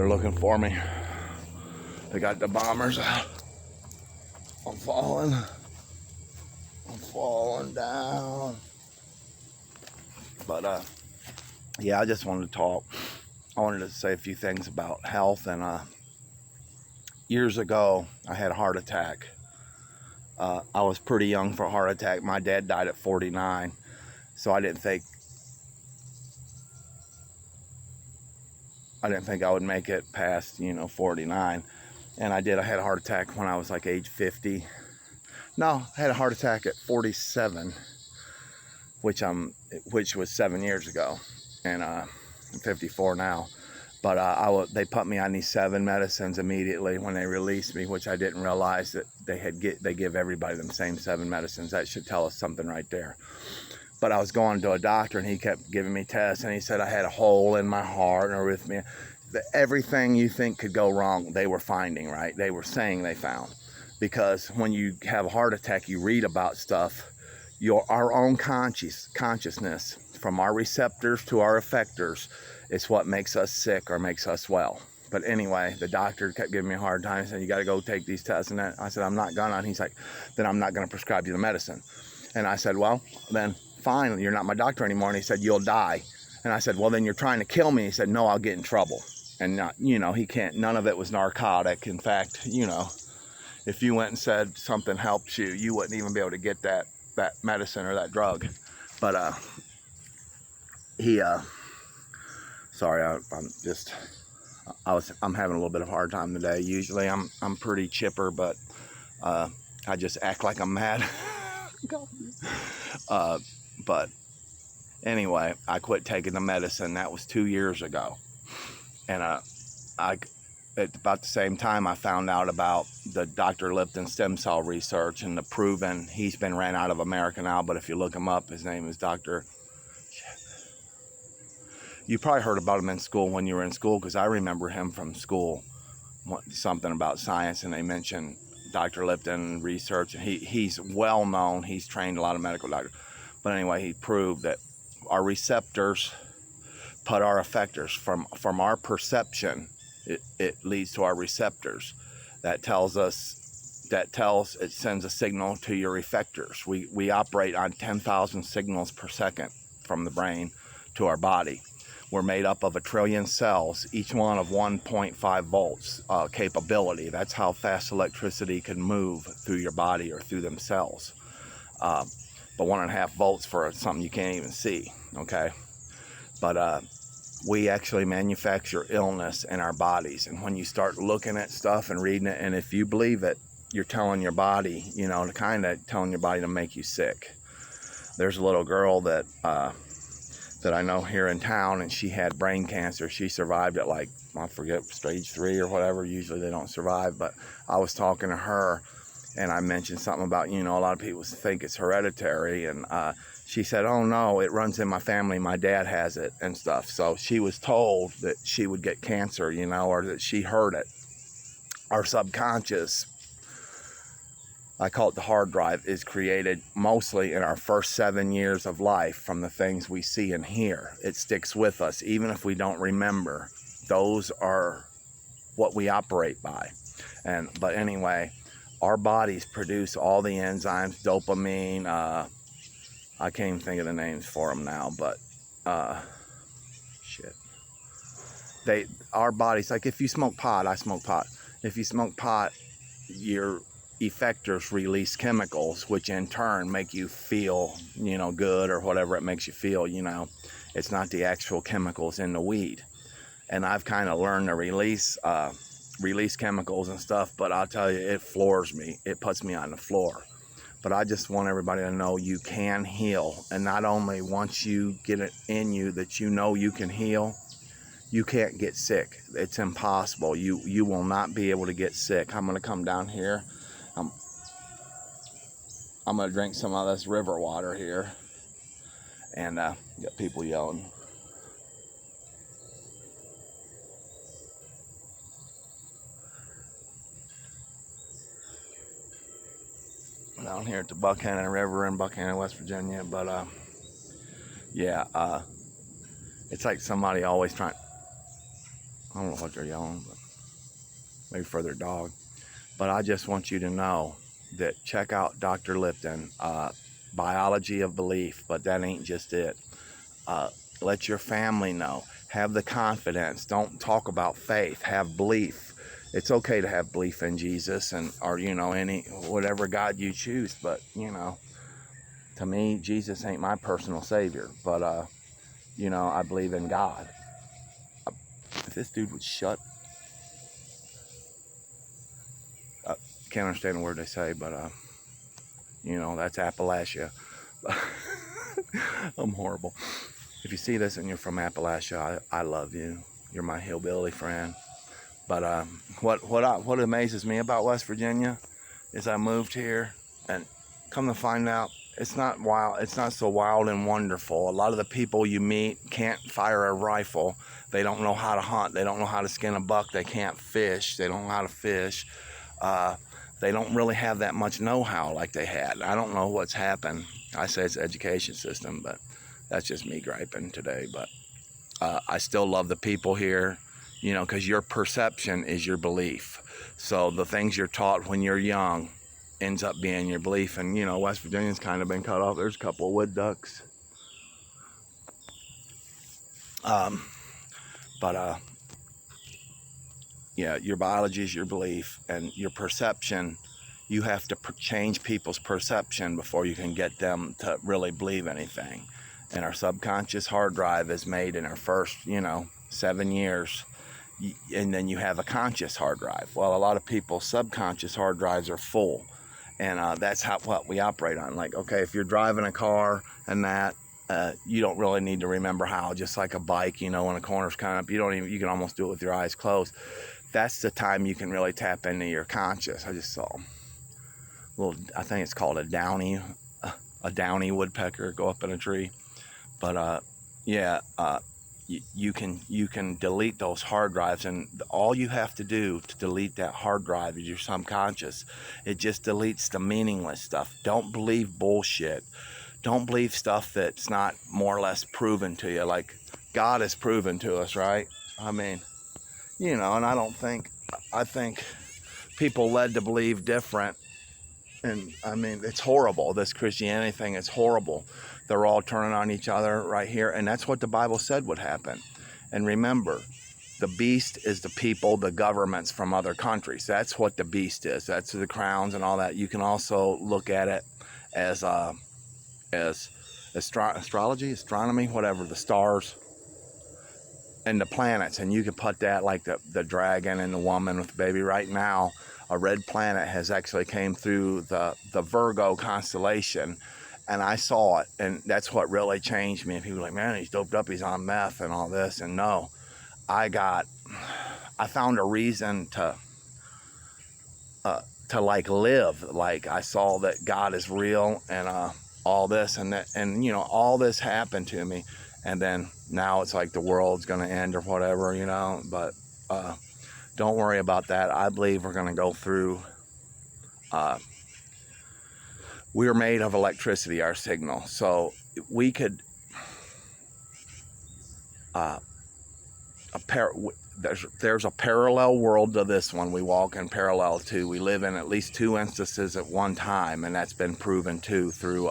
They're looking for me. They got the bombers out. I'm falling down. But yeah, I just wanted to talk. I wanted to say a few things about health. And years ago, I had a heart attack. I was pretty young for a heart attack. My dad died at 49, so I didn't think I would make it past 49. And I did. I had a heart attack when I was like age 50. No, I had a heart attack at 47, which was 7 years ago, and I'm 54 now. But they put me on these 7 medicines immediately when they released me, which I didn't realize that they give everybody them same 7 medicines. That should tell us something right there. But I was going to a doctor, and he kept giving me tests, and he said I had a hole in my heart and arrhythmia. Everything you think could go wrong, they were finding, right? They were saying they found. Because when you have a heart attack, you read about stuff. Our own consciousness, from our receptors to our effectors, is what makes us sick or makes us well. But anyway, the doctor kept giving me a hard time. He said, you got to go take these tests. And I said, I'm not gonna. And he's like, then I'm not going to prescribe you the medicine. And I said, well, then fine, you're not my doctor anymore. And he said, you'll die. And I said, well, then you're trying to kill me. He said, no, I'll get in trouble. And not, he can't, none of it was narcotic. In fact, if you went and said something helped you, you wouldn't even be able to get that medicine or that drug. But sorry, I'm having a little bit of a hard time today. Usually I'm pretty chipper, but I just act like I'm mad. But anyway, I quit taking the medicine. That was 2 years ago. And at about the same time, I found out about the Dr. Lipton stem cell research and the proven, he's been ran out of America now, but if you look him up, his name is Dr. You probably heard about him in school when you were in school, because I remember him from school, something about science, and they mentioned Dr. Lipton research, and he's well known. He's trained a lot of medical doctors. But anyway, he proved that our receptors put our effectors from our perception. It leads to our receptors. It sends a signal to your effectors. We operate on 10,000 signals per second from the brain to our body. We're made up of 1 trillion cells, each one of 1.5 volts capability. That's how fast electricity can move through your body or through them cells. But 1.5 volts for something you can't even see, okay? But we actually manufacture illness in our bodies. And when you start looking at stuff and reading it, and if you believe it, you're telling your body, kind of telling your body to make you sick. There's a little girl that I know here in town, and she had brain cancer. She survived at I forget, stage 3 or whatever. Usually they don't survive, but I was talking to her, and I mentioned something about, a lot of people think it's hereditary, and she said, oh no, it runs in my family, my dad has it and stuff. So she was told that she would get cancer, or that she heard it. Our subconscious, I call it the hard drive, is created mostly in our first 7 years of life from the things we see and hear. It sticks with us, even if we don't remember. Those are what we operate by. But anyway, our bodies produce all the enzymes, dopamine, I can't even think of the names for them now, but our bodies, like if you smoke pot, I smoke pot. If you smoke pot, your effectors release chemicals, which in turn make you feel, good or whatever it makes you feel, It's not the actual chemicals in the weed. And I've kind of learned to release chemicals and stuff, but I'll tell you, it floors me. It puts me on the floor. But I just want everybody to know you can heal. And not only once you get it in you that you can heal, you can't get sick. It's impossible. You will not be able to get sick. I'm going to come down here. I'm going to drink some of this river water here. And get people yelling. Down here at the Buchanan River in Buchanan, West Virginia. But yeah, it's like somebody always trying. I don't know what they're yelling, but maybe for their dog. But I just want you to know that check out Dr. Lipton, Biology of Belief, but that ain't just it. Let your family know. Have the confidence. Don't talk about faith. Have belief. It's okay to have belief in Jesus or any whatever God you choose. But to me, Jesus ain't my personal savior. But I believe in God. If this dude would shut, can't understand a word they say, but that's Appalachia. I'm horrible. If you see this and you're from Appalachia, I love you. You're my hillbilly friend. But what amazes me about West Virginia is I moved here, and come to find out, it's not wild. It's not so wild and wonderful. A lot of the people you meet can't fire a rifle. They don't know how to hunt. They don't know how to skin a buck. They can't fish. They don't know how to fish. They don't really have that much know-how like they had. I don't know what's happened. I say it's the education system, but that's just me griping today. But I still love the people here, because your perception is your belief. So the things you're taught when you're young ends up being your belief. And, West Virginia's kind of been cut off. There's a couple of wood ducks. But yeah, your biology is your belief, and your perception, you have to change people's perception before you can get them to really believe anything. And our subconscious hard drive is made in our first, 7 years. And then you have a conscious hard drive. Well, a lot of people's subconscious hard drives are full. And that's what we operate on. Like, okay, if you're driving a car and that, you don't really need to remember how. Just like a bike, when a corner's coming up, you can almost do it with your eyes closed. That's the time you can really tap into your conscious. I just saw I think it's called a downy woodpecker go up in a tree. But yeah, you can delete those hard drives, and all you have to do to delete that hard drive is your subconscious. It just deletes the meaningless stuff. Don't believe bullshit. Don't believe stuff that's not more or less proven to you. Like God is proven to us, right? I mean, and I think people led to believe different. And I mean, it's horrible. This Christianity thing is horrible. They're all turning on each other right here. And that's what the Bible said would happen. And remember, the beast is the people, the governments from other countries. That's what the beast is. That's the crowns and all that. You can also look at it as astrology, astronomy, whatever, the stars and the planets. And you can put that like the dragon and the woman with the baby. Right now, a red planet has actually came through the Virgo constellation, and I saw it, and that's what really changed me. And people are like, man, he's doped up, he's on meth and all this. And no, I found a reason to like live. Like I saw that God is real, and all this and that, and all this happened to me. And then now it's like the world's gonna end or whatever, but don't worry about that. I believe we're gonna go through, we're made of electricity, our signal. So we could, there's a parallel world to this one we walk in parallel to. We live in at least two instances at one time, and that's been proven too through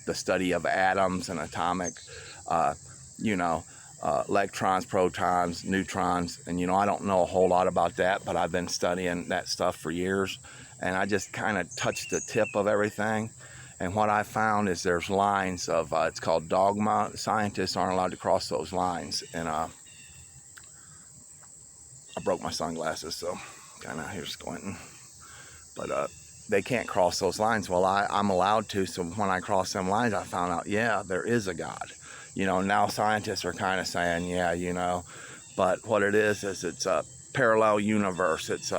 the study of atoms and atomic, electrons, protons, neutrons. And I don't know a whole lot about that, but I've been studying that stuff for years, and I just kind of touched the tip of everything. And what I found is there's lines of, it's called dogma. Scientists aren't allowed to cross those lines. And I broke my sunglasses, so kind of here squinting. But they can't cross those lines. Well, I'm allowed to. So when I cross them lines, I found out, yeah, there is a God. Now scientists are kind of saying, yeah, but what it is it's a parallel universe. It's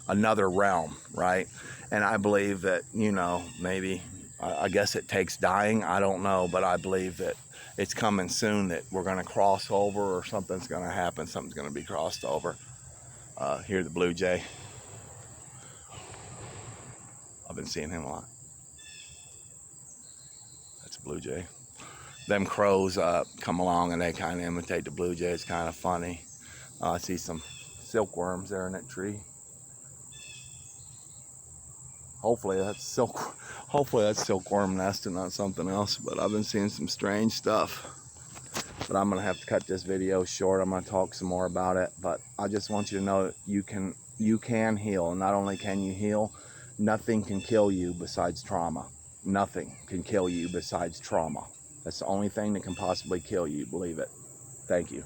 another realm, right? And I believe that, maybe, I guess it takes dying. I don't know, but I believe that it's coming soon, that we're going to cross over, or something's going to happen. Something's going to be crossed over. Here, the blue jay. I've been seeing him a lot. That's a blue jay. Them crows come along and they kind of imitate the blue jay. It's kind of funny. I see some silkworms there in that tree. Hopefully that's silkworm nest and not something else, but I've been seeing some strange stuff. But I'm gonna have to cut this video short. I'm gonna talk some more about it, but I just want you to know that you can heal. And not only can you heal, nothing can kill you besides trauma. Nothing can kill you besides trauma. That's the only thing that can possibly kill you, believe it. Thank you.